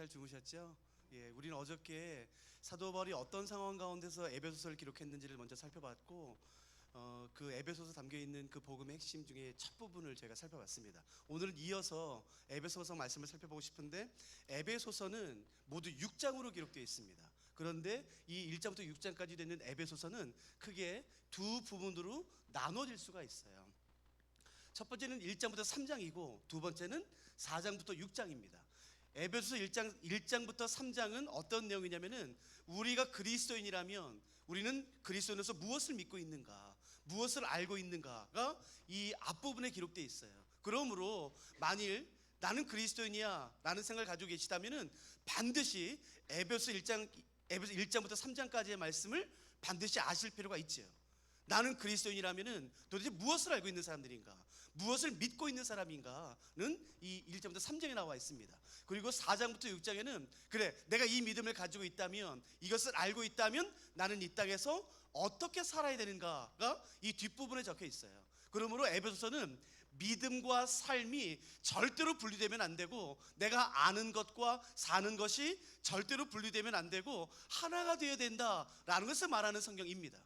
잘 주무셨죠? 우리는 어저께 사도 바울이 어떤 상황 가운데서 에베소서를 기록했는지를 먼저 살펴봤고, 그 에베소서 담겨 있는 그 복음의 핵심 중에 첫 부분을 제가 살펴봤습니다. 오늘은 이어서 에베소서 말씀을 살펴보고 싶은데, 에베소서는 모두 6장으로 기록되어 있습니다. 그런데 이 1장부터 6장까지 되는 에베소서는 크게 두 부분으로 나눠질 수가 있어요. 첫 번째는 1장부터 3장이고 두 번째는 4장부터 6장입니다. 에베소서 1장부터 3장은 어떤 내용이냐면은, 우리가 그리스도인이라면 우리는 그리스도인으로서 무엇을 믿고 있는가, 무엇을 알고 있는가가 이 앞부분에 기록되어 있어요. 그러므로 만일 나는 그리스도인이야 라는 생각을 가지고 계시다면은 반드시 에베소서 1장부터 3장까지의 말씀을 반드시 아실 필요가 있죠. 나는 그리스도인이라면은 도대체 무엇을 알고 있는 사람들인가, 무엇을 믿고 있는 사람인가는 이 1장부터 3장에 나와 있습니다. 그리고 4장부터 6장에는 그래, 내가 이 믿음을 가지고 있다면, 이것을 알고 있다면 나는 이 땅에서 어떻게 살아야 되는가가 이 뒷부분에 적혀 있어요. 그러므로 에베소서는 믿음과 삶이 절대로 분리되면 안 되고, 내가 아는 것과 사는 것이 절대로 분리되면 안 되고 하나가 되어야 된다라는 것을 말하는 성경입니다.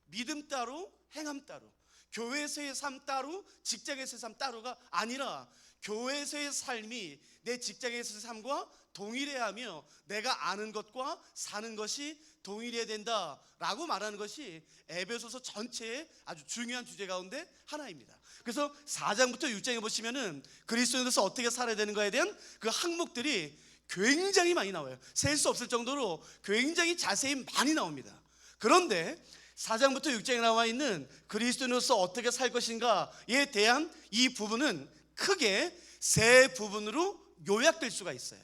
믿음 따로, 행함 따로, 교회에서의 삶 따로, 직장에서의 삶 따로가 아니라 교회에서의 삶이 내 직장에서의 삶과 동일해야 하며 내가 아는 것과 사는 것이 동일해야 된다라고 말하는 것이 에베소서 전체의 아주 중요한 주제 가운데 하나입니다. 그래서 4장부터 6장에 보시면은 그리스도인으로서 어떻게 살아야 되는가에 대한 그 항목들이 굉장히 많이 나와요. 셀 수 없을 정도로 굉장히 자세히 많이 나옵니다. 그런데 4장부터 6장에 나와 있는 그리스도인으로서 어떻게 살 것인가에 대한 이 부분은 크게 세 부분으로 요약될 수가 있어요.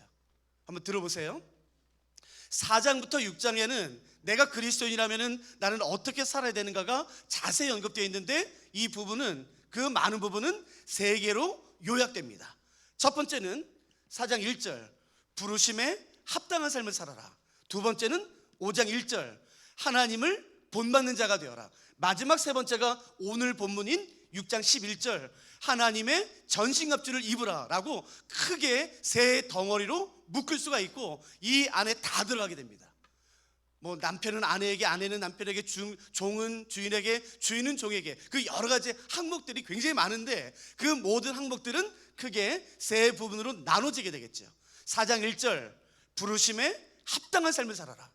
한번 들어보세요. 4장부터 6장에는 내가 그리스도인이라면 나는 어떻게 살아야 되는가가 자세히 언급되어 있는데, 이 부분은, 그 많은 부분은 세 개로 요약됩니다. 첫 번째는 4장 1절 부르심에 합당한 삶을 살아라. 두 번째는 5장 1절 하나님을 본받는 자가 되어라. 마지막 세 번째가 오늘 본문인 6장 11절 하나님의 전신갑주를 입으라 라고 크게 세 덩어리로 묶을 수가 있고, 이 안에 다 들어가게 됩니다. 남편은 아내에게, 아내는 남편에게, 종은 주인에게, 주인은 종에게, 그 여러 가지 항목들이 굉장히 많은데 그 모든 항목들은 크게 세 부분으로 나눠지게 되겠죠. 4장 1절 부르심에 합당한 삶을 살아라.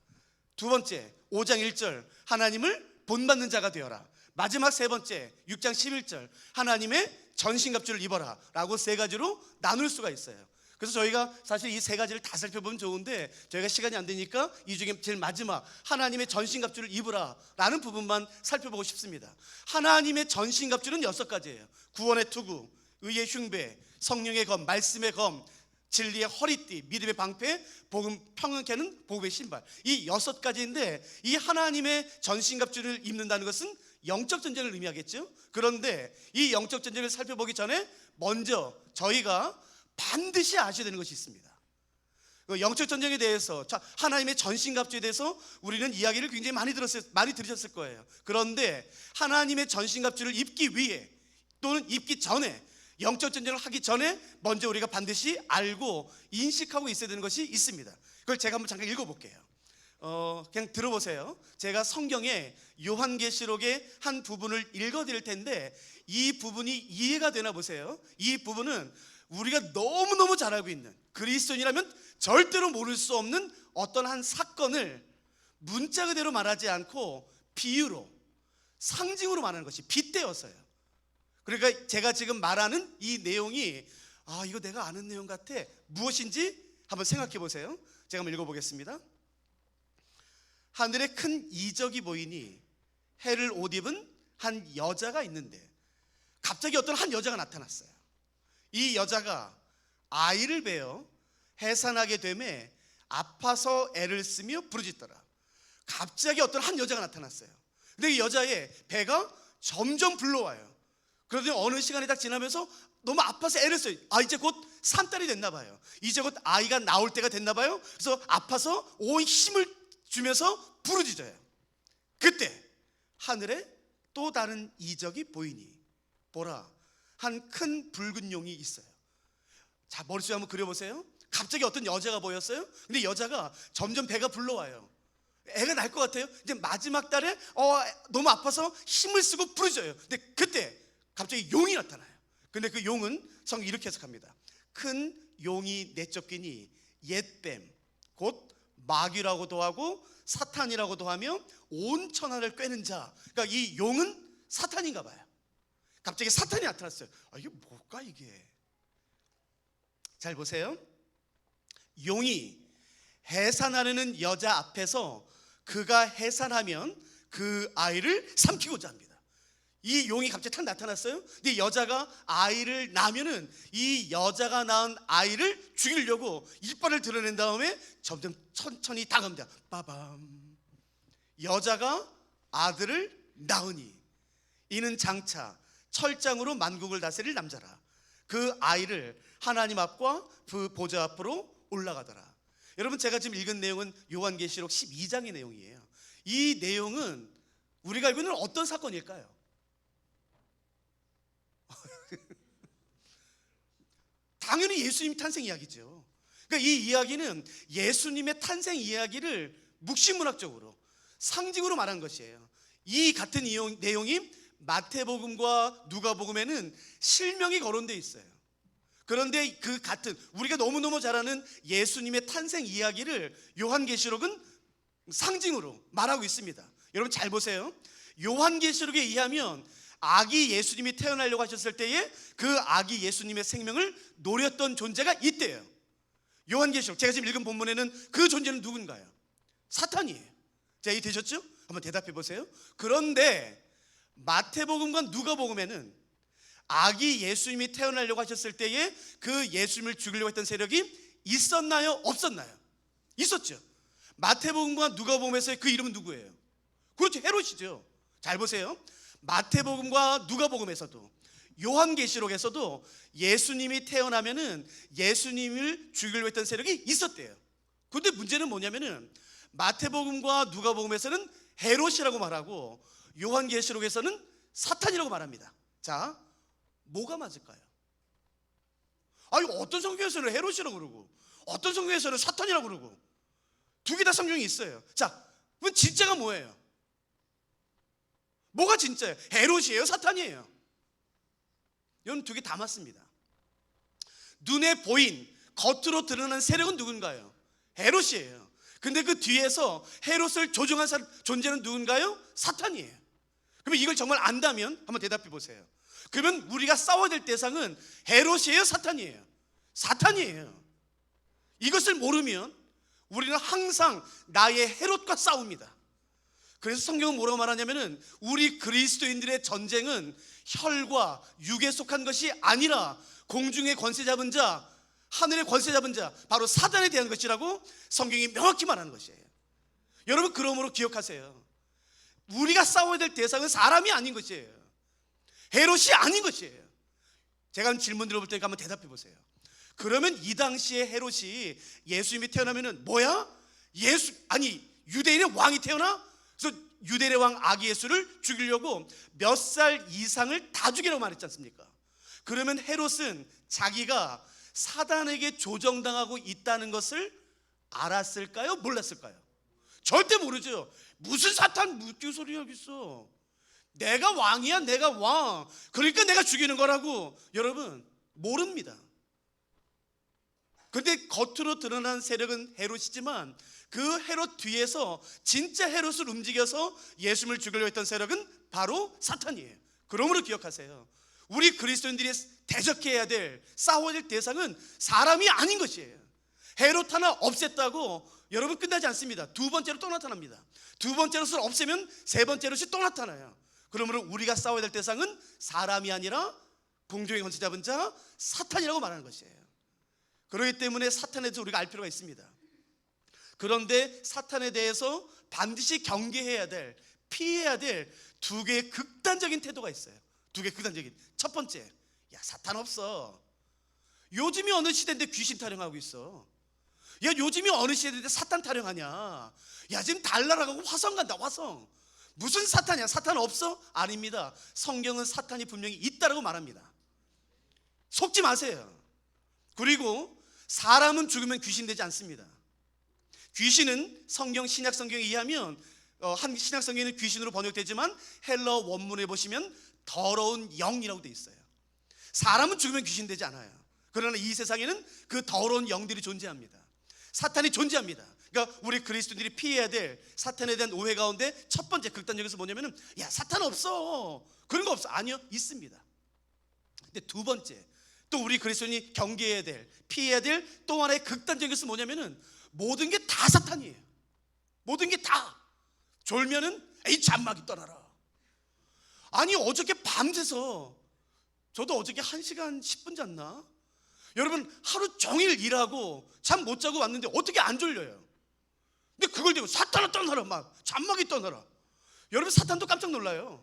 두 번째 5장 1절 하나님을 본받는 자가 되어라. 마지막 세 번째 6장 11절 하나님의 전신갑주를 입어라 라고 세 가지로 나눌 수가 있어요. 그래서 저희가 사실 이 세 가지를 다 살펴보면 좋은데 저희가 시간이 안 되니까 이 중에 제일 마지막 하나님의 전신갑주를 입으라 라는 부분만 살펴보고 싶습니다. 하나님의 전신갑주는 6가지예요. 구원의 투구, 의의 흉배, 성령의 검, 말씀의 검, 진리의 허리띠, 믿음의 방패, 복음 평안케 하는 복음의 신발. 이 6가지인데 이 하나님의 전신갑주를 입는다는 것은 영적 전쟁을 의미하겠죠. 그런데 이 영적 전쟁을 살펴보기 전에 먼저 저희가 반드시 아셔야 되는 것이 있습니다. 영적 전쟁에 대해서, 하나님의 전신갑주에 대해서 우리는 이야기를 굉장히 많이 들으셨을 거예요. 그런데 하나님의 전신갑주를 입기 위해 또는 입기 전에, 영적 전쟁을 하기 전에 먼저 우리가 반드시 알고 인식하고 있어야 되는 것이 있습니다. 그걸 제가 한번 잠깐 읽어볼게요. 그냥 들어보세요. 제가 성경의 요한계시록의 한 부분을 읽어드릴 텐데 이 부분이 이해가 되나 보세요. 이 부분은 우리가 너무너무 잘 알고 있는, 그리스도인이라면 절대로 모를 수 없는 어떤 한 사건을 문자 그대로 말하지 않고 비유로, 상징으로 말하는 것이 빗대어서요. 그러니까 제가 지금 말하는 이 내용이 이거 내가 아는 내용 같아. 무엇인지 한번 생각해 보세요. 제가 한번 읽어보겠습니다. 하늘에 큰 이적이 보이니 해를 옷 입은 한 여자가 있는데, 갑자기 어떤 한 여자가 나타났어요. 이 여자가 아이를 베어 해산하게 되매 아파서 애를 쓰며 부르짖더라. 갑자기 어떤 한 여자가 나타났어요. 근데 이 여자의 배가 점점 불러와요. 그러더니 어느 시간이 딱 지나면서 너무 아파서 애를 써요. 이제 곧 산딸이 됐나 봐요. 이제 곧 아이가 나올 때가 됐나 봐요. 그래서 아파서 온 힘을 주면서 부르짖어요. 그때 하늘에 또 다른 이적이 보이니 보라, 한 큰 붉은 용이 있어요. 자, 머릿속에 한번 그려보세요. 갑자기 어떤 여자가 보였어요. 근데 여자가 점점 배가 불러와요. 애가 날 것 같아요. 이제 마지막 달에 너무 아파서 힘을 쓰고 부르짖어요. 근데 그때 갑자기 용이 나타나요. 근데 그 용은 성경 이렇게 해석합니다. 큰 용이 내쫓기니 옛뱀 곧 마귀라고도 하고 사탄이라고도 하며 온 천하를 꿰는 자. 그러니까 이 용은 사탄인가 봐요. 갑자기 사탄이 나타났어요. 이게 뭘까 이게? 잘 보세요. 용이 해산하려는 여자 앞에서 그가 해산하면 그 아이를 삼키고자 합니다. 이 용이 갑자기 탁 나타났어요. 근데 여자가 아이를 낳으면은 이 여자가 낳은 아이를 죽이려고 이빨을 드러낸 다음에 점점 천천히 다가옵니다. 빠밤. 여자가 아들을 낳으니 이는 장차 철장으로 만국을 다스릴 남자라. 그 아이를 하나님 앞과 그 보좌 앞으로 올라가더라. 여러분, 제가 지금 읽은 내용은 요한계시록 12장의 내용이에요. 이 내용은 우리가 알고 있는 어떤 사건일까요? 당연히 예수님 탄생 이야기죠. 그러니까 이 이야기는 예수님의 탄생 이야기를 묵시문학적으로 상징으로 말한 것이에요. 이 같은 내용이 마태복음과 누가복음에는 실명이 거론되어 있어요. 그런데 그 같은 우리가 너무너무 잘 아는 예수님의 탄생 이야기를 요한계시록은 상징으로 말하고 있습니다. 여러분 잘 보세요. 요한계시록에 의하면 아기 예수님이 태어나려고 하셨을 때에 그 아기 예수님의 생명을 노렸던 존재가 있대요. 요한계시록 제가 지금 읽은 본문에는 그 존재는 누군가요? 사탄이에요. 자, 이해되셨죠? 한번 대답해 보세요. 그런데 마태복음과 누가복음에는 아기 예수님이 태어나려고 하셨을 때에 그 예수님을 죽이려고 했던 세력이 있었나요? 없었나요? 있었죠. 마태복음과 누가복음에서의 그 이름은 누구예요? 그렇죠, 헤롯이죠. 잘 보세요. 마태복음과 누가복음에서도 요한계시록에서도 예수님이 태어나면은 예수님을 죽이려고 했던 세력이 있었대요. 그런데 문제는 뭐냐면은 마태복음과 누가복음에서는 헤롯이라고 말하고 요한계시록에서는 사탄이라고 말합니다. 자, 뭐가 맞을까요? 아니, 어떤 성경에서는 헤롯이라고 그러고 어떤 성경에서는 사탄이라고 그러고 두 개 다 성경이 있어요. 자, 그럼 진짜가 뭐예요? 뭐가 진짜예요? 헤롯이에요? 사탄이에요? 이건 두 개 다 맞습니다. 눈에 보인 겉으로 드러난 세력은 누군가요? 헤롯이에요. 근데 그 뒤에서 헤롯을 조종한 존재는 누군가요? 사탄이에요. 그러면 이걸 정말 안다면 한번 대답해 보세요. 그러면 우리가 싸워야 될 대상은 헤롯이에요? 사탄이에요? 사탄이에요. 이것을 모르면 우리는 항상 나의 헤롯과 싸웁니다. 그래서 성경은 뭐라고 말하냐면은 우리 그리스도인들의 전쟁은 혈과 육에 속한 것이 아니라 공중의 권세 잡은 자, 하늘의 권세 잡은 자, 바로 사단에 대한 것이라고 성경이 명확히 말하는 것이에요. 여러분, 그러므로 기억하세요. 우리가 싸워야 될 대상은 사람이 아닌 것이에요. 헤롯이 아닌 것이에요. 제가 질문 드려볼 테니까 한번 대답해 보세요. 그러면 이 당시에 헤롯이 예수님이 태어나면은 뭐야? 유대인의 왕이 태어나? 그래서 유대인의 왕 아기 예수를 죽이려고 몇 살 이상을 다 죽이라고 말했지 않습니까? 그러면 헤롯은 자기가 사단에게 조정당하고 있다는 것을 알았을까요? 몰랐을까요? 절대 모르죠. 무슨 사탄 무슨 소리 하고 있어. 내가 왕이야, 내가 왕. 그러니까 내가 죽이는 거라고. 여러분, 모릅니다. 그런데 겉으로 드러난 세력은 헤롯이지만 그 헤롯 뒤에서 진짜 헤롯을 움직여서 예수님을 죽이려고 했던 세력은 바로 사탄이에요. 그러므로 기억하세요. 우리 그리스도인들이 대적해야 될, 싸워야 될 대상은 사람이 아닌 것이에요. 헤롯 하나 없앴다고 여러분 끝나지 않습니다. 두 번째로 또 나타납니다. 두 번째로 없애면 세 번째로 또 나타나요. 그러므로 우리가 싸워야 될 대상은 사람이 아니라 공중의 권세 잡은 자, 사탄이라고 말하는 것이에요. 그렇기 때문에 사탄에 대해서 우리가 알 필요가 있습니다. 그런데 사탄에 대해서 반드시 경계해야 될, 피해야 될 두 개의 극단적인 태도가 있어요. 두 개의 극단적인. 첫 번째, 야, 사탄 없어. 요즘이 어느 시대인데 귀신 타령하고 있어. 야, 요즘이 어느 시대인데 사탄 타령하냐. 야, 지금 달나라가고 화성 간다, 화성. 무슨 사탄이야? 사탄 없어? 아닙니다. 성경은 사탄이 분명히 있다라고 말합니다. 속지 마세요. 그리고 사람은 죽으면 귀신 되지 않습니다. 귀신은 신약 성경에 의하면 한 신약 성경에는 귀신으로 번역되지만 헬러 원문에 보시면 더러운 영이라고 되어 있어요. 사람은 죽으면 귀신 되지 않아요. 그러나 이 세상에는 그 더러운 영들이 존재합니다. 사탄이 존재합니다. 그러니까 우리 그리스도인들이 피해야 될 사탄에 대한 오해 가운데 첫 번째 극단적에서 뭐냐면은, 야, 사탄 없어, 그런 거 없어. 아니요, 있습니다. 근데 두 번째, 또 우리 그리스도인이 경계해야 될, 피해야 될 또 하나의 극단적에서 뭐냐면은, 모든 게 다 사탄이에요. 모든 게 다. 졸면은 에이 잔막이 떠나라. 아니 어저께 밤새서, 저도 어저께 1시간 10분 잤나? 여러분 하루 종일 일하고 잠 못 자고 왔는데 어떻게 안 졸려요? 근데 그걸 대고 사탄아 떠나라, 막 잔막이 떠나라. 여러분 사탄도 깜짝 놀라요.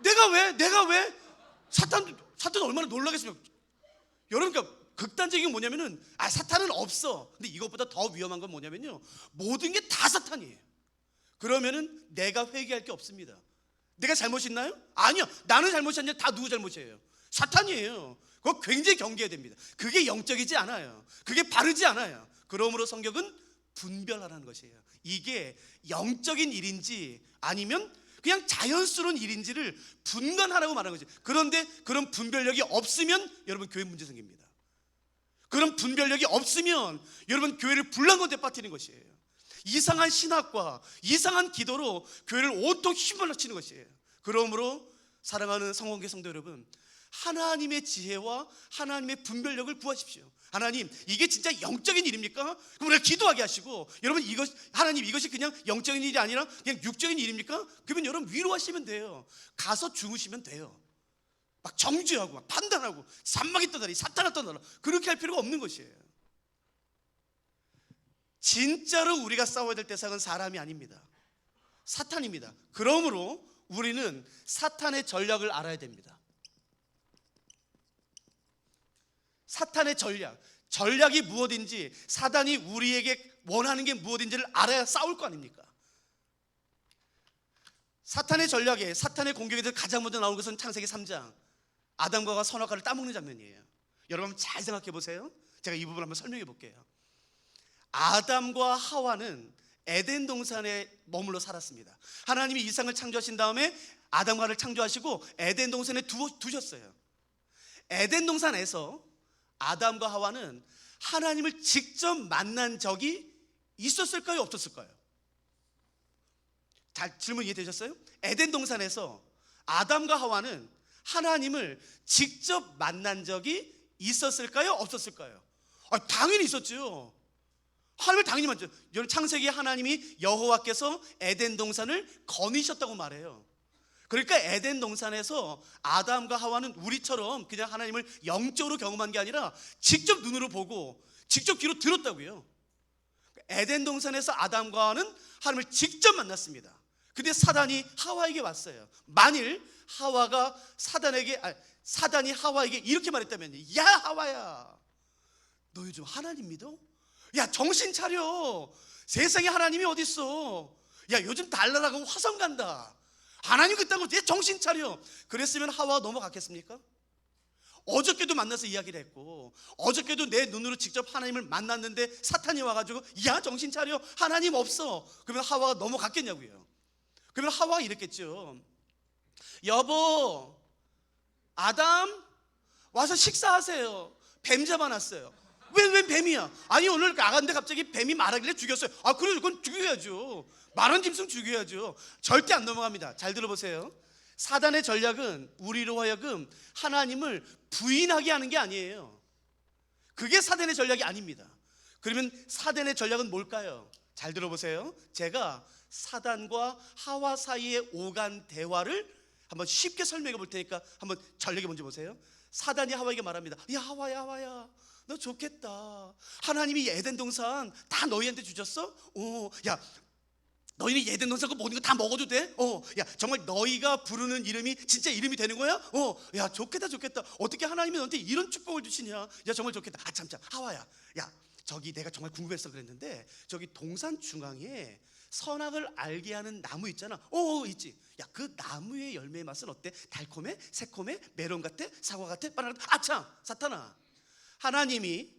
내가 왜 사탄 얼마나 놀라겠습니까? 여러분, 그러니까 극단적인 게 뭐냐면은, 사탄은 없어. 근데 이것보다 더 위험한 건 뭐냐면요, 모든 게 다 사탄이에요. 그러면은 내가 회개할 게 없습니다. 내가 잘못 있나요? 아니요. 나는 잘못이 아니라 다 누구 잘못이에요? 사탄이에요. 그거 굉장히 경계해야 됩니다. 그게 영적이지 않아요. 그게 바르지 않아요. 그러므로 성경은 분별하라는 것이에요. 이게 영적인 일인지 아니면 그냥 자연스러운 일인지를 분간하라고 말하는 거죠. 그런데 그런 분별력이 없으면 여러분 교회 문제 생깁니다. 그런 분별력이 없으면 여러분 교회를 불난건데 빠뜨리는 것이에요. 이상한 신학과 이상한 기도로 교회를 온통 휘몰아치는 것이에요. 그러므로 사랑하는 성원교 성도 여러분, 하나님의 지혜와 하나님의 분별력을 구하십시오. 하나님, 이게 진짜 영적인 일입니까? 그럼 우리가 기도하게 하시고, 여러분 하나님 이것이 그냥 영적인 일이 아니라 그냥 육적인 일입니까? 그러면 여러분 위로하시면 돼요. 가서 주무시면 돼요. 막 정죄하고 막 판단하고 산막이 떠나라, 사탄아 떠나라, 그렇게 할 필요가 없는 것이에요. 진짜로 우리가 싸워야 될 대상은 사람이 아닙니다. 사탄입니다. 그러므로 우리는 사탄의 전략을 알아야 됩니다. 사탄의 전략이 무엇인지, 사단이 우리에게 원하는 게 무엇인지를 알아야 싸울 거 아닙니까? 사탄의 전략에, 사탄의 공격에 대해서 가장 먼저 나오는 것은 창세기 3장 아담과 하와가 선악과를 따먹는 장면이에요. 여러분 잘 생각해 보세요. 제가 이 부분을 한번 설명해 볼게요. 아담과 하와는 에덴 동산에 머물러 살았습니다. 하나님이 이 세상을 창조하신 다음에 아담과 하와를 창조하시고 에덴 동산에 두셨어요. 에덴 동산에서 아담과 하와는 하나님을 직접 만난 적이 있었을까요, 없었을까요? 잘 질문 이해되셨어요? 에덴 동산에서 아담과 하와는 하나님을 직접 만난 적이 있었을까요, 없었을까요? 당연히 있었죠. 하나님을 당연히 만났죠. 여러분 창세기에 하나님이 여호와께서 에덴 동산을 거니셨다고 말해요. 그러니까 에덴 동산에서 아담과 하와는 우리처럼 그냥 하나님을 영적으로 경험한 게 아니라 직접 눈으로 보고 직접 귀로 들었다고요. 에덴 동산에서 아담과 하와는 하나님을 직접 만났습니다. 근데 사단이 하와에게 왔어요. 만일 사단이 하와에게 이렇게 말했다면, 야 하와야, 너 요즘 하나님 믿어? 야 정신 차려. 세상에 하나님이 어딨어? 야 요즘 달나라고 화성 간다. 하나님 그딴 거 정신 차려. 그랬으면 하와가 넘어갔겠습니까? 어저께도 만나서 이야기를 했고, 어저께도 내 눈으로 직접 하나님을 만났는데 사탄이 와가지고 야 정신 차려, 하나님 없어. 그러면 하와가 넘어갔겠냐고요. 그러면 하와가 이랬겠죠. 여보, 아담 와서 식사하세요. 뱀 잡아놨어요. 왜 뱀이야? 아니 오늘 나갔는데 갑자기 뱀이 말하길래 죽였어요. 그래, 그건 죽여야죠. 말한 짐승 죽여야죠. 절대 안 넘어갑니다. 잘 들어보세요. 사단의 전략은 우리로 하여금 하나님을 부인하게 하는 게 아니에요. 그게 사단의 전략이 아닙니다. 그러면 사단의 전략은 뭘까요? 잘 들어보세요. 제가 사단과 하와 사이의 오간 대화를 한번 쉽게 설명해 볼 테니까 한번 전략이 뭔지 보세요. 사단이 하와에게 말합니다. 야 하와야, 너 좋겠다. 하나님이 에덴 동산 다 너희한테 주셨어? 야 너희는 에덴 동산 그 모든 거 다 먹어도 돼? 야 정말 너희가 부르는 이름이 진짜 이름이 되는 거야? 야 좋겠다. 어떻게 하나님이 너한테 이런 축복을 주시냐? 야 정말 좋겠다. 참 하와야, 야 저기 내가 정말 궁금해서 그랬는데 저기 동산 중앙에 선악을 알게 하는 나무 있잖아. 있지. 야 그 나무의 열매의 맛은 어때? 달콤해? 새콤해? 메론 같아? 사과 같아? 바나나 같아? 참 사탄아, 하나님이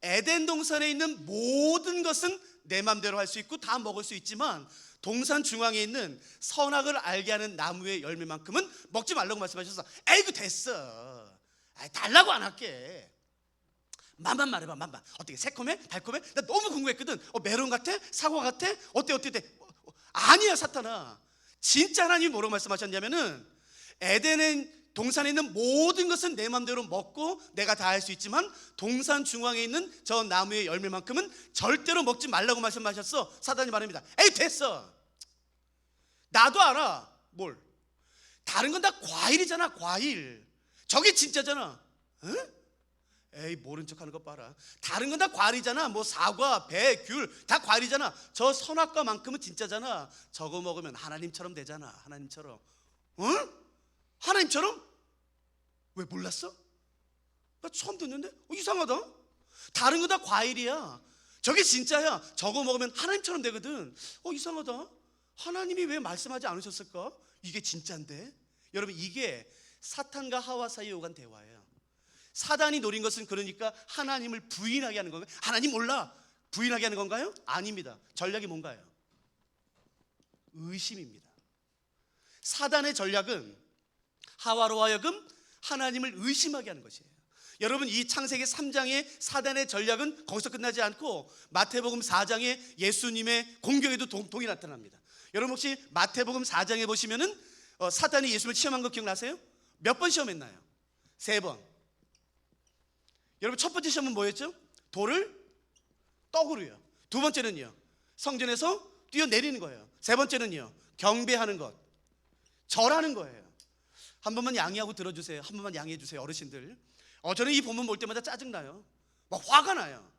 에덴 동산에 있는 모든 것은 내 맘대로 할 수 있고 다 먹을 수 있지만 동산 중앙에 있는 선악을 알게 하는 나무의 열매만큼은 먹지 말라고 말씀하셔서 에이구 됐어, 달라고 안 할게. 맛만 말해봐. 맛만 어떻게 새콤해? 달콤해? 나 너무 궁금했거든. 메론 같아? 사과 같아? 어때? 아니야 사탄아. 진짜 하나님이 뭐라고 말씀하셨냐면은 에덴의 동산에 있는 모든 것은 내 맘대로 먹고 내가 다 할 수 있지만 동산 중앙에 있는 저 나무의 열매만큼은 절대로 먹지 말라고 말씀하셨어. 사단이 말합니다. 에이 됐어, 나도 알아. 뭘? 다른 건 다 과일이잖아. 과일. 저게 진짜잖아. 응? 에이 모른 척하는 거 봐라. 다른 건 다 과일이잖아. 뭐 사과, 배, 귤 다 과일이잖아. 저 선악과만큼은 진짜잖아. 저거 먹으면 하나님처럼 되잖아. 하나님처럼. 응? 하나님처럼? 왜 몰랐어? 나 처음 듣는데? 이상하다. 다른 거 다 과일이야. 저게 진짜야. 저거 먹으면 하나님처럼 되거든. 이상하다. 하나님이 왜 말씀하지 않으셨을까? 이게 진짜인데. 여러분 이게 사탄과 하와 사이에 오간 대화예요. 사단이 노린 것은 그러니까 하나님을 부인하게 하는 건가요? 하나님 몰라 부인하게 하는 건가요? 아닙니다. 전략이 뭔가요? 의심입니다. 사단의 전략은 하와로 하여금 하나님을 의심하게 하는 것이에요. 여러분 이 창세기 3장의 사단의 전략은 거기서 끝나지 않고 마태복음 4장에 예수님의 공격에도 동이 나타납니다. 여러분 혹시 마태복음 4장에 보시면은 사단이 예수님을 시험한 거 기억나세요? 몇 번 시험했나요? 3번. 여러분 첫 번째 시험은 뭐였죠? 돌을 떡으로요. 두 번째는요, 성전에서 뛰어내리는 거예요. 세 번째는요, 경배하는 것, 절하는 거예요. 한 번만 양해하고 들어주세요. 한 번만 양해해 주세요 어르신들. 저는 이 본문 볼 때마다 짜증나요. 막 화가 나요.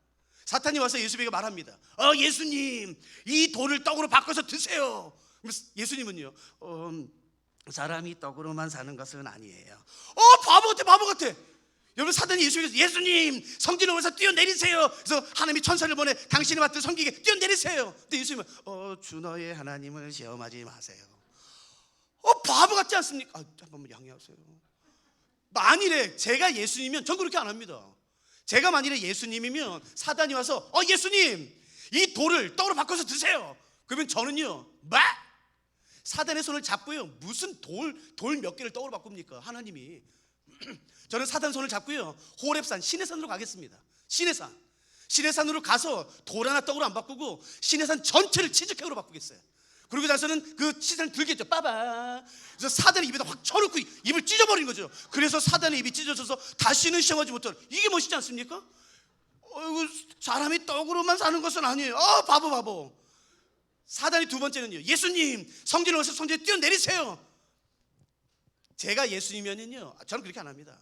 사탄이 와서 예수님에게 말합니다. 예수님 이 돌을 떡으로 바꿔서 드세요. 예수님은요, 사람이 떡으로만 사는 것은 아니에요. 바보 같아. 여러분 사단이 예수님께서 예수님 성전에 오셔서 뛰어내리세요. 그래서 하나님이 천사를 보내 당신이 맡은 성기게 뛰어내리세요. 근데 예수님은 주 너의 하나님을 시험하지 마세요. 바보 같지 않습니까? 한 번만 양해하세요. 만일에 제가 예수님이면 전 그렇게 안 합니다. 제가 만일에 예수님이면 사단이 와서 예수님 이 돌을 떡으로 바꿔서 드세요. 그러면 저는요 사단의 손을 잡고요, 무슨 돌 몇 개를 떡으로 바꿉니까? 하나님이. 저는 사단 손을 잡고요, 호렙산 시내산으로 가겠습니다. 시내산으로 가서 돌 하나 떡으로 안 바꾸고 시내산 전체를 치즈케이크로 바꾸겠어요. 그리고 나서는 그 시내산을 들겠죠. 빠바. 그래서 사단의 입에다 확 쳐놓고 입을 찢어버린 거죠. 그래서 사단의 입이 찢어져서 다시는 시험하지 못하는. 이게 멋있지 않습니까? 사람이 떡으로만 사는 것은 아니에요. 바보. 사단이 두 번째는요, 예수님 성전에 오셔서 성전에 뛰어내리세요. 제가 예수님이면요, 저는 그렇게 안 합니다.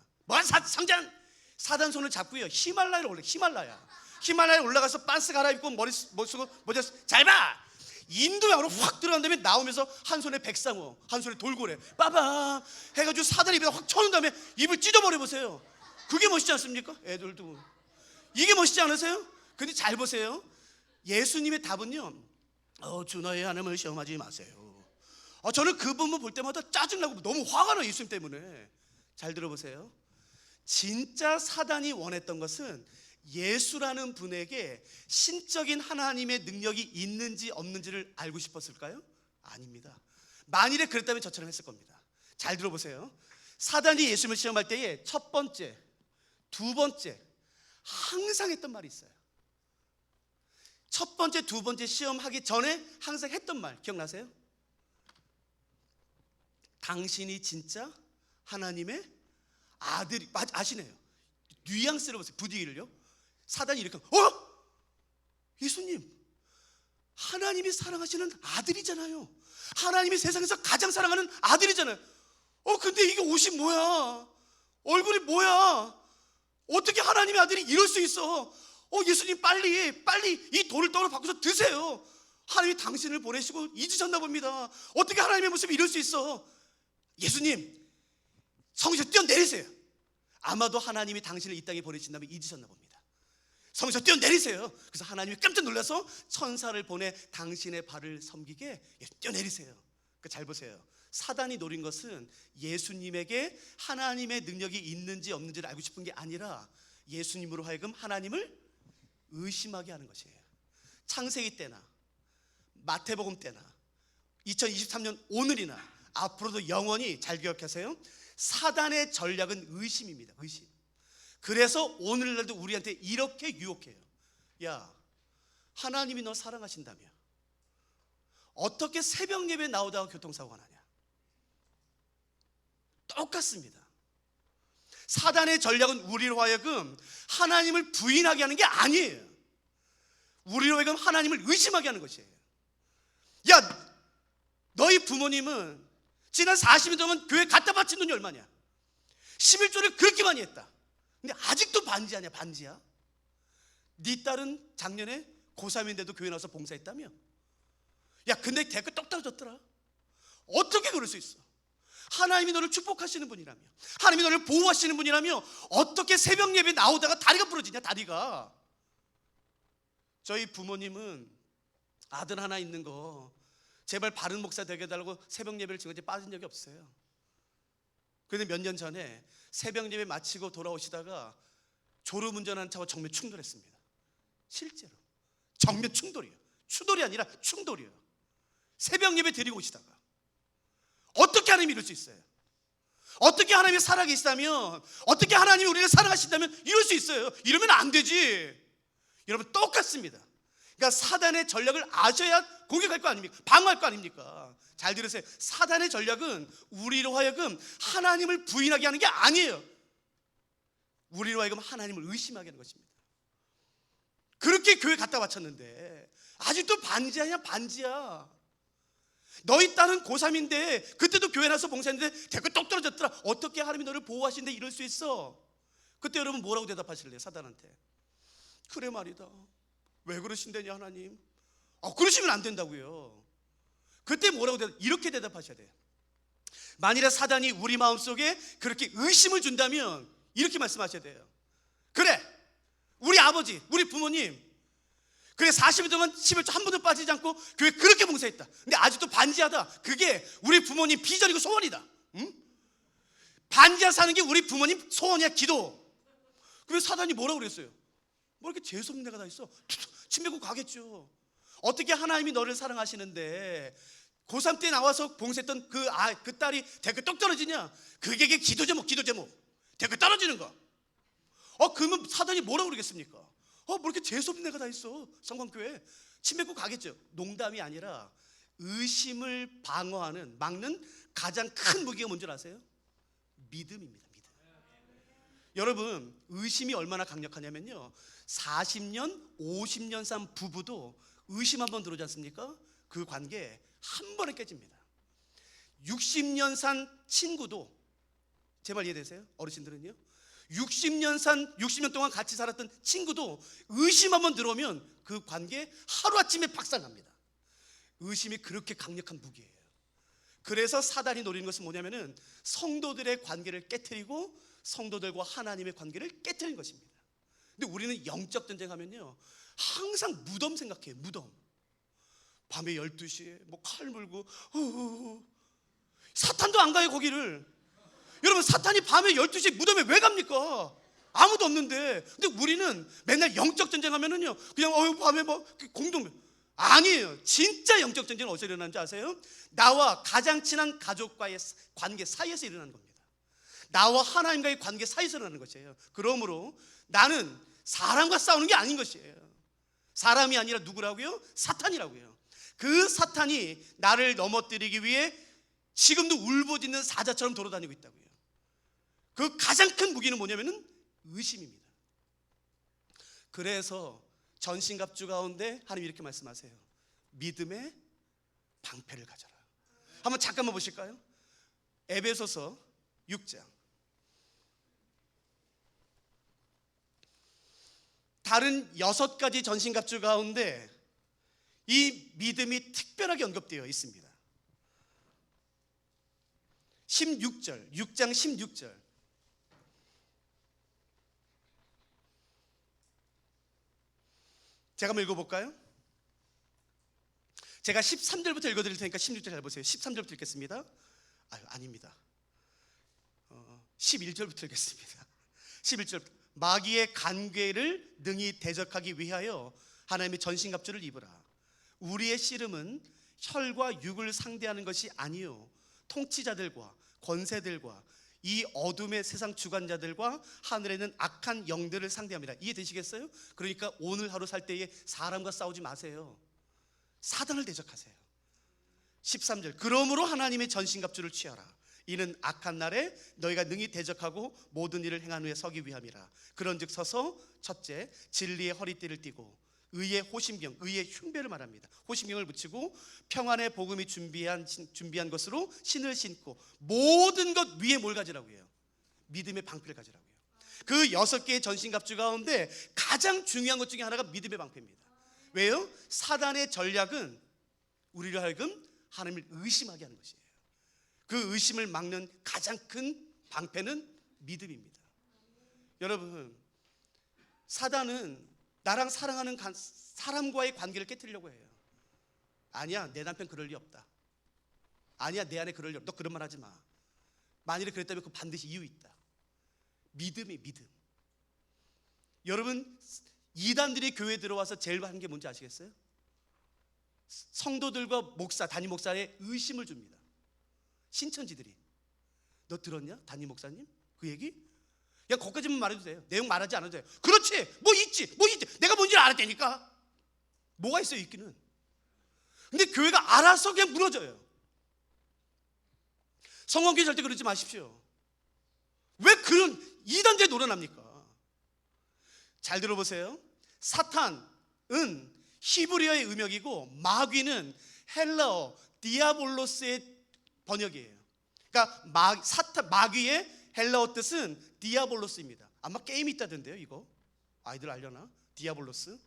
사단 손을 잡고요, 히말라야에 올라가서 빤스 갈아입고 머리 쓰고 모자 잘 봐. 인도양으로 확 들어간 다음에 나오면서 한 손에 백상어, 한 손에 돌고래 빠밤 해가지고 사단 입에다 확 쳐놓은 다음에 입을 찢어버려 보세요. 그게 멋있지 않습니까? 애들도 이게 멋있지 않으세요? 근데 잘 보세요. 예수님의 답은요, 주 너의 하나님을 시험하지 마세요. 저는 그 부분 볼 때마다 짜증나고 너무 화가 나요. 예수님 때문에. 잘 들어보세요. 진짜 사단이 원했던 것은 예수라는 분에게 신적인 하나님의 능력이 있는지 없는지를 알고 싶었을까요? 아닙니다. 만일에 그랬다면 저처럼 했을 겁니다. 잘 들어보세요. 사단이 예수님을 시험할 때에 첫 번째, 두 번째 항상 했던 말이 있어요. 첫 번째, 두 번째 시험하기 전에 항상 했던 말 기억나세요? 당신이 진짜 하나님의 아들이, 아시네요. 뉘앙스를 보세요. 분위기를요. 사단이 이렇게 예수님 하나님이 사랑하시는 아들이잖아요. 하나님이 세상에서 가장 사랑하는 아들이잖아요. 근데 이게 옷이 뭐야? 얼굴이 뭐야? 어떻게 하나님의 아들이 이럴 수 있어? 예수님 빨리 이 돌을 떡으로 바꿔서 드세요. 하나님이 당신을 보내시고 잊으셨나 봅니다. 어떻게 하나님의 모습이 이럴 수 있어? 예수님 성에서 뛰어내리세요. 아마도 하나님이 당신을 이 땅에 보내신 다음에 잊으셨나 봅니다. 성에서 뛰어내리세요. 그래서 하나님이 깜짝 놀라서 천사를 보내 당신의 발을 섬기게 뛰어내리세요. 잘 보세요. 사단이 노린 것은 예수님에게 하나님의 능력이 있는지 없는지를 알고 싶은 게 아니라 예수님으로 하여금 하나님을 의심하게 하는 것이에요. 창세기 때나 마태복음 때나 2023년 오늘이나 앞으로도 영원히 잘 기억하세요. 사단의 전략은 의심입니다. 의심. 그래서 오늘날도 우리한테 이렇게 유혹해요. 야, 하나님이 너 사랑하신다며 어떻게 새벽 예배 나오다가 교통사고가 나냐. 똑같습니다. 사단의 전략은 우리로 하여금 하나님을 부인하게 하는 게 아니에요. 우리로 하여금 하나님을 의심하게 하는 것이에요. 야, 너희 부모님은 지난 40년 동안 교회 갖다 바친 돈이 얼마냐? 11조를 그렇게 많이 했다. 근데 아직도 반지하냐? 반지야? 네 딸은 작년에 고3인데도 교회 나와서 봉사했다며? 야, 근데 대학교 똑 떨어졌더라. 어떻게 그럴 수 있어? 하나님이 너를 축복하시는 분이라며, 하나님이 너를 보호하시는 분이라며 어떻게 새벽 예배 나오다가 다리가 부러지냐? 다리가. 저희 부모님은 아들 하나 있는 거 제발 바른 목사 되게 해달라고 새벽 예배를 지금까지 빠진 적이 없어요. 그런데 몇 년 전에 새벽 예배 마치고 돌아오시다가 졸음운전하는 차와 정면 충돌했습니다. 실제로 정면 충돌이에요. 추돌이 아니라 충돌이에요. 새벽 예배 드리고 오시다가. 어떻게 하나님이 이럴 수 있어요? 어떻게 하나님이 살아계시다면, 어떻게 하나님이 우리를 사랑하신다면 이럴 수 있어요? 이러면 안 되지. 여러분, 똑같습니다. 그러니까 사단의 전략을 아셔야 공격할 거 아닙니까? 방어할 거 아닙니까? 잘 들으세요. 사단의 전략은 우리로 하여금 하나님을 부인하게 하는 게 아니에요. 우리로 하여금 하나님을 의심하게 하는 것입니다. 그렇게 교회 갖다 바쳤는데 아직도 반지하냐? 반지야. 너희 딸은 고3인데 그때도 교회 나서 봉사했는데 대학교 똑 떨어졌더라. 어떻게 하나님이 너를 보호하시는데 이럴 수 있어? 그때 여러분 뭐라고 대답하실래요? 사단한테. 그래 말이다. 왜 그러신대냐 하나님? 그러시면 안 된다고요. 그때 뭐라고 이렇게 대답하셔야 돼요. 만일에 사단이 우리 마음속에 그렇게 의심을 준다면 이렇게 말씀하셔야 돼요. 그래, 우리 아버지, 우리 부모님 그래 40일 동안 11조 한 번도 빠지지 않고 교회 그렇게 봉사했다. 근데 아직도 반지하다. 그게 우리 부모님 비전이고 소원이다. 응? 반지하 사는 게 우리 부모님 소원이야. 기도. 그래서 사단이 뭐라고 그랬어요? 뭐 이렇게 재수없는 데가 다 있어? 침 뱉고 가겠죠. 어떻게 하나님이 너를 사랑하시는데 고3 때 나와서 봉사했던 그 딸이 대학교 똑 떨어지냐? 그게 기도 제목. 대학교 떨어지는 거. 그러면 사단이 뭐라고 그러겠습니까? 뭐 이렇게 재수없는 데가 다 있어? 성광교회 침 뱉고 가겠죠. 농담이 아니라 의심을 방어하는, 막는 가장 큰 무기가 뭔지 아세요? 믿음입니다. 믿음. 여러분, 의심이 얼마나 강력하냐면요, 40년, 50년 산 부부도 의심 한번 들어오지 않습니까? 그 관계 한 번에 깨집니다. 60년 산 친구도, 제 말 이해되세요? 어르신들은요? 60년 동안 같이 살았던 친구도 의심 한번 들어오면 그 관계 하루아침에 박살납니다. 의심이 그렇게 강력한 무기예요. 그래서 사단이 노리는 것은 뭐냐면은 성도들의 관계를 깨트리고 성도들과 하나님의 관계를 깨트리는 것입니다. 근데 우리는 영적 전쟁 하면요, 항상 무덤 생각해요. 무덤. 밤에 12시에 뭐 칼 물고 사탄도 안 가요 거기를. 여러분, 사탄이 밤에 12시에 무덤에 왜 갑니까? 아무도 없는데. 근데 우리는 맨날 영적 전쟁 하면은요, 그냥 밤에 뭐 공동. 아니에요. 진짜 영적 전쟁은 어디서 일어나는지 아세요? 나와 가장 친한 가족과의 관계 사이에서 일어나는 겁니다. 나와 하나님과의 관계 사이에서 일어나는 것이에요. 그러므로 나는 사람과 싸우는 게 아닌 것이에요. 사람이 아니라 누구라고요? 사탄이라고요. 그 사탄이 나를 넘어뜨리기 위해 지금도 울부짖는 사자처럼 돌아다니고 있다고요. 그 가장 큰 무기는 뭐냐면은 의심입니다. 그래서 전신갑주 가운데 하나님 이렇게 말씀하세요. 믿음의 방패를 가져라. 한번 잠깐만 보실까요? 에베소서 6장. 다른 6가지 전신갑주 가운데 이 믿음이 특별하게 언급되어 있습니다. 16절, 6장 16절. 제가 한번 읽어볼까요? 제가 13절부터 읽어드릴 테니까 16절 잘 보세요. 13절부터 읽겠습니다. 아닙니다. 11절부터 읽겠습니다. 11절. 마귀의 간궤를 능히 대적하기 위하여 하나님의 전신갑주를 입으라. 우리의 씨름은 혈과 육을 상대하는 것이 아니요 통치자들과 권세들과 이 어둠의 세상 주관자들과 하늘에 있는 악한 영들을 상대합니다. 이해되시겠어요? 그러니까 오늘 하루 살 때에 사람과 싸우지 마세요. 사단을 대적하세요. 13절, 그러므로 하나님의 전신갑주를 취하라. 이는 악한 날에 너희가 능히 대적하고 모든 일을 행한 후에 서기 위함이라. 그런즉 서서 첫째, 진리의 허리띠를 띠고 의의 호심경, 의의 흉배를 말합니다. 호심경을 붙이고 평안의 복음이 준비한 것으로 신을 신고 모든 것 위에 뭘 가지라고 해요? 믿음의 방패를 가지라고 해요. 그 6개의 전신갑주 가운데 가장 중요한 것 중에 하나가 믿음의 방패입니다. 왜요? 사단의 전략은 우리를 하여금 하나님을 의심하게 하는 것이에요. 그 의심을 막는 가장 큰 방패는 믿음입니다. 여러분, 사단은 나랑 사랑하는 사람과의 관계를 깨뜨리려고 해요. 아니야, 내 남편 그럴 리 없다. 아니야, 내 아내 그럴 리 없다. 너 그런 말 하지 마. 만일에 그랬다면 그 반드시 이유 있다. 믿음이 믿음. 여러분, 이단들이 교회에 들어와서 제일 하는 게 뭔지 아시겠어요? 성도들과 목사, 담임 목사에 의심을 줍니다. 신천지들이. 너 들었냐? 담임 목사님? 그 얘기? 야, 거기까지만 말해도 돼요. 내용 말하지 않아도 돼요. 그렇지, 뭐 있지. 내가 뭔지 알았다니까. 뭐가 있어요, 있기는. 근데 교회가 알아서 그냥 무너져요. 성원교회 절대 그러지 마십시오. 왜 그런 이단자에 놀아납니까? 잘 들어보세요. 사탄은 히브리어의 음역이고 마귀는 헬라어 디아볼로스의 번역이에요. 그러니까 마귀의 헬라어 뜻은 디아볼로스입니다. 아마 게임이 있다던데요. 이거 아이들 알려나? 디아볼로스.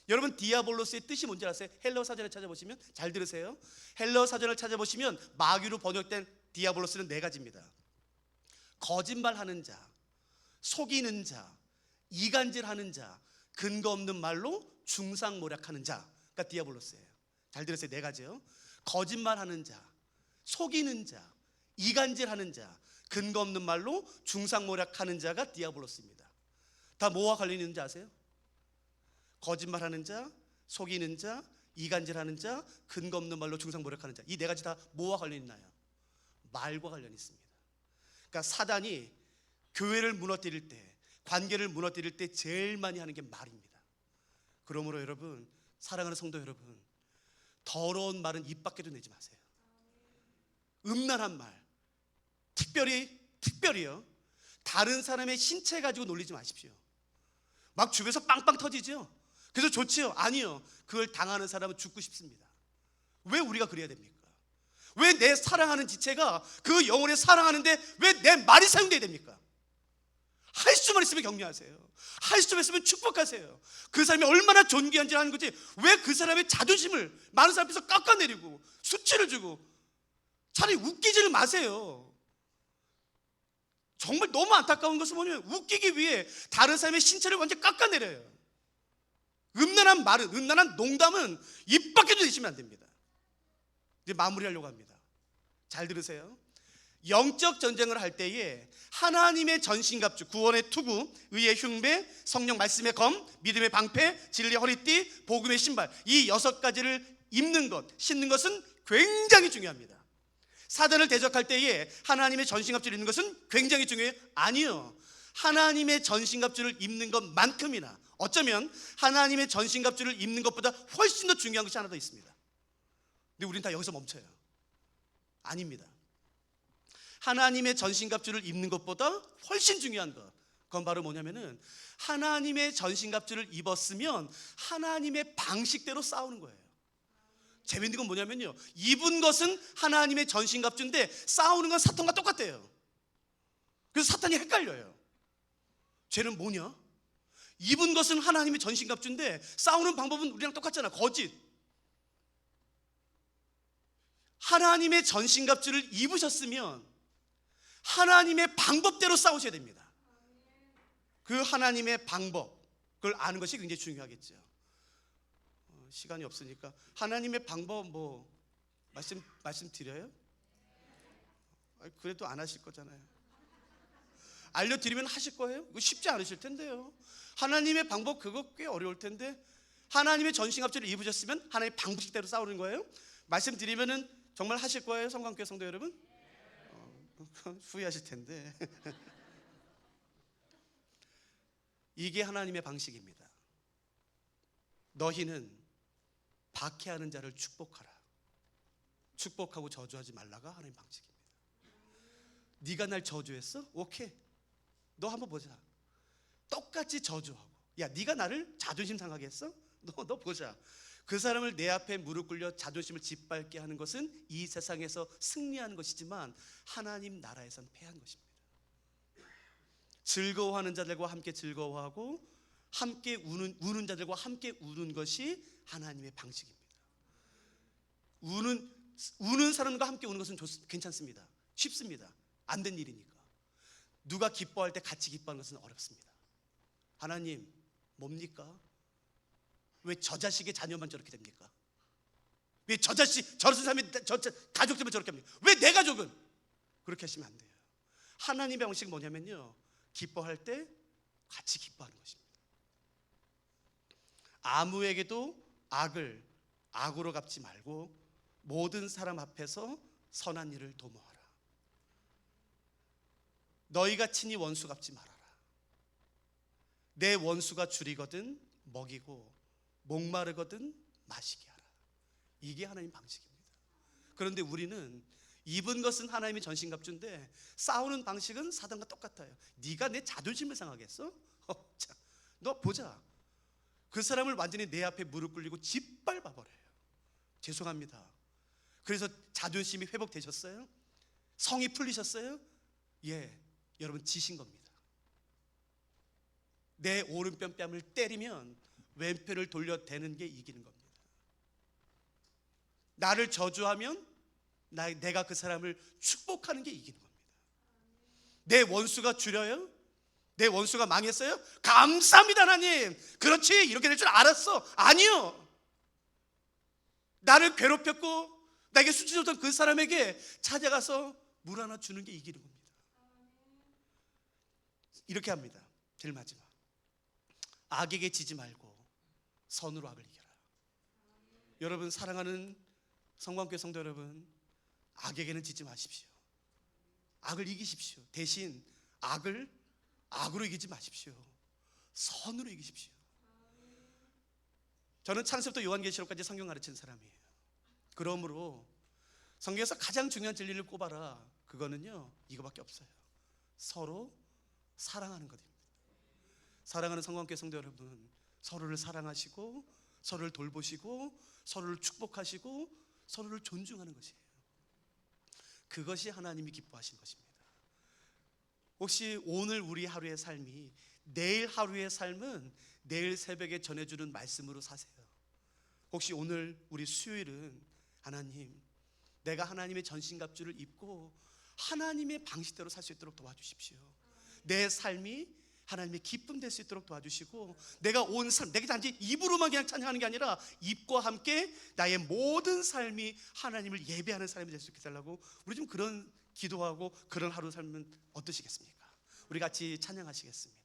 여러분, 디아볼로스의 뜻이 뭔지 아세요? 헬라어 사전을 찾아보시면, 잘 들으세요. 헬라어 사전을 찾아보시면 마귀로 번역된 디아볼로스는 4가지입니다. 거짓말하는 자, 속이는 자, 이간질하는 자, 근거 없는 말로 중상모략하는 자가 디아볼로스예요. 잘 들으세요. 4가지요. 거짓말하는 자, 속이는 자, 이간질하는 자, 근거 없는 말로 중상모략하는 자가 디아볼로스입니다. 다 뭐와 관련 있는지 아세요? 거짓말하는 자, 속이는 자, 이간질하는 자, 근거 없는 말로 중상모략하는 자. 이 4가지 다 뭐와 관련 있나요? 말과 관련이 있습니다. 그러니까 사단이 교회를 무너뜨릴 때, 관계를 무너뜨릴 때 제일 많이 하는 게 말입니다. 그러므로 여러분, 사랑하는 성도 여러분, 더러운 말은 입 밖에도 내지 마세요. 음란한 말, 특별히요, 다른 사람의 신체 가지고 놀리지 마십시오. 막 주변에서 빵빵 터지죠? 그래서 좋지요? 아니요. 그걸 당하는 사람은 죽고 싶습니다. 왜 우리가 그래야 됩니까? 왜 내 사랑하는 지체가 그 영혼에 사랑하는데 왜 내 말이 사용돼야 됩니까? 할 수만 있으면 격려하세요. 할 수만 있으면 축복하세요. 그 사람이 얼마나 존귀한지 하는 거지, 왜 그 사람의 자존심을 많은 사람 앞에서 깎아내리고 수치를 주고. 차라리 웃기지를 마세요. 정말 너무 안타까운 것은 뭐냐면, 웃기기 위해 다른 사람의 신체를 완전히 깎아내려요. 음란한 말은, 음란한 농담은 입 밖에도 내시면 안 됩니다. 이제 마무리하려고 합니다. 잘 들으세요. 영적 전쟁을 할 때에 하나님의 전신갑주, 구원의 투구, 의의 흉배, 성령 말씀의 검, 믿음의 방패, 진리의 허리띠, 복음의 신발, 이 6가지를 입는 것, 신는 것은 굉장히 중요합니다. 사단을 대적할 때에 하나님의 전신갑주를 입는 것은 굉장히 중요해요? 아니요. 하나님의 전신갑주를 입는 것만큼이나, 어쩌면 하나님의 전신갑주를 입는 것보다 훨씬 더 중요한 것이 하나 더 있습니다. 근데 우리는 다 여기서 멈춰요. 아닙니다. 하나님의 전신갑주를 입는 것보다 훨씬 중요한 것, 그건 바로 뭐냐면은, 하나님의 전신갑주를 입었으면 하나님의 방식대로 싸우는 거예요. 재밌는 건 뭐냐면요, 입은 것은 하나님의 전신갑주인데 싸우는 건 사탄과 똑같대요. 그래서 사탄이 헷갈려요. 쟤는 뭐냐? 입은 것은 하나님의 전신갑주인데 싸우는 방법은 우리랑 똑같잖아. 거짓. 하나님의 전신갑주를 입으셨으면 하나님의 방법대로 싸우셔야 됩니다. 그 하나님의 방법, 그걸 아는 것이 굉장히 중요하겠죠. 시간이 없으니까 하나님의 방법 말씀드려요? 그래도 안 하실 거잖아요. 알려드리면 하실 거예요? 이거 쉽지 않으실 텐데요. 하나님의 방법 그거 꽤 어려울 텐데, 하나님의 전신갑주를 입으셨으면 하나님의 방식대로 싸우는 거예요? 말씀드리면은 정말 하실 거예요, 성광교회 성도 여러분? 후회하실 텐데. 이게 하나님의 방식입니다. 너희는 박해하는 자를 축복하라. 축복하고 저주하지 말라가 하나님의 방식입니다. 네가 날 저주했어? 오케이, 너 한번 보자. 똑같이 저주하고, 야 네가 나를 자존심 상하게 했어? 너 보자. 그 사람을 내 앞에 무릎 꿇려 자존심을 짓밟게 하는 것은 이 세상에서 승리하는 것이지만 하나님 나라에선 패한 것입니다. 즐거워하는 자들과 함께 즐거워하고 함께 우는 자들과 함께 우는 것이 하나님의 방식입니다. 우는 사람과 함께 우는 것은 괜찮습니다. 쉽습니다. 안 된 일이니까. 누가 기뻐할 때 같이 기뻐하는 것은 어렵습니다. 하나님 뭡니까? 왜 저 자식의 자녀만 저렇게 됩니까? 왜 저 자식, 저런 사람이 저 가족들만 저렇게 합니까? 왜 내 가족은? 그렇게 하시면 안 돼요. 하나님의 방식은 뭐냐면요, 기뻐할 때 같이 기뻐하는 것입니다. 아무에게도 악을 악으로 갚지 말고 모든 사람 앞에서 선한 일을 도모하라. 너희가 친히 원수 갚지 말아라. 내 원수가 줄이거든 먹이고 목마르거든 마시게 하라. 이게 하나님 방식입니다. 그런데 우리는 입은 것은 하나님의 전신갑주인데 싸우는 방식은 사단과 똑같아요. 네가 내 자존심을 상하게 했어? 자, 너 보자. 그 사람을 완전히 내 앞에 무릎 꿇리고 짓밟아 버려요. 죄송합니다. 그래서 자존심이 회복되셨어요? 성이 풀리셨어요? 예, 여러분 지신 겁니다. 내 오른편 뺨을 때리면 왼편을 돌려대는 게 이기는 겁니다. 나를 저주하면 내가 그 사람을 축복하는 게 이기는 겁니다. 내 원수가 줄여요? 내 원수가 망했어요? 감사합니다 하나님. 그렇지, 이렇게 될 줄 알았어. 아니요, 나를 괴롭혔고 나에게 수치 줬던 그 사람에게 찾아가서 물 하나 주는 게 이기는 겁니다. 이렇게 합니다. 제일 마지막, 악에게 지지 말고 선으로 악을 이겨라. 여러분, 사랑하는 성광교회 성도 여러분, 악에게는 지지 마십시오. 악을 이기십시오. 대신 악을 악으로 이기지 마십시오. 선으로 이기십시오. 저는 창세부터 요한계시록까지 성경 가르치는 사람이에요. 그러므로 성경에서 가장 중요한 진리를 꼽아라. 그거는요, 이거밖에 없어요. 서로 사랑하는 것입니다. 사랑하는 성광교회 성도 여러분, 서로를 사랑하시고 서로를 돌보시고 서로를 축복하시고 서로를 존중하는 것이에요. 그것이 하나님이 기뻐하시는 것입니다. 혹시 오늘 우리 하루의 삶이 내일 하루의 삶은 내일 새벽에 전해주는 말씀으로 사세요. 혹시 오늘 우리 수요일은 하나님, 내가 하나님의 전신갑주를 입고 하나님의 방식대로 살 수 있도록 도와주십시오. 내 삶이 하나님의 기쁨 될 수 있도록 도와주시고, 내가 온 삶, 내가 단지 입으로만 그냥 찬양하는 게 아니라 입과 함께 나의 모든 삶이 하나님을 예배하는 삶이 될 수 있게 해달라고, 우리 좀 그런 기도하고 그런 하루 살면 어떠시겠습니까? 우리 같이 찬양하시겠습니다.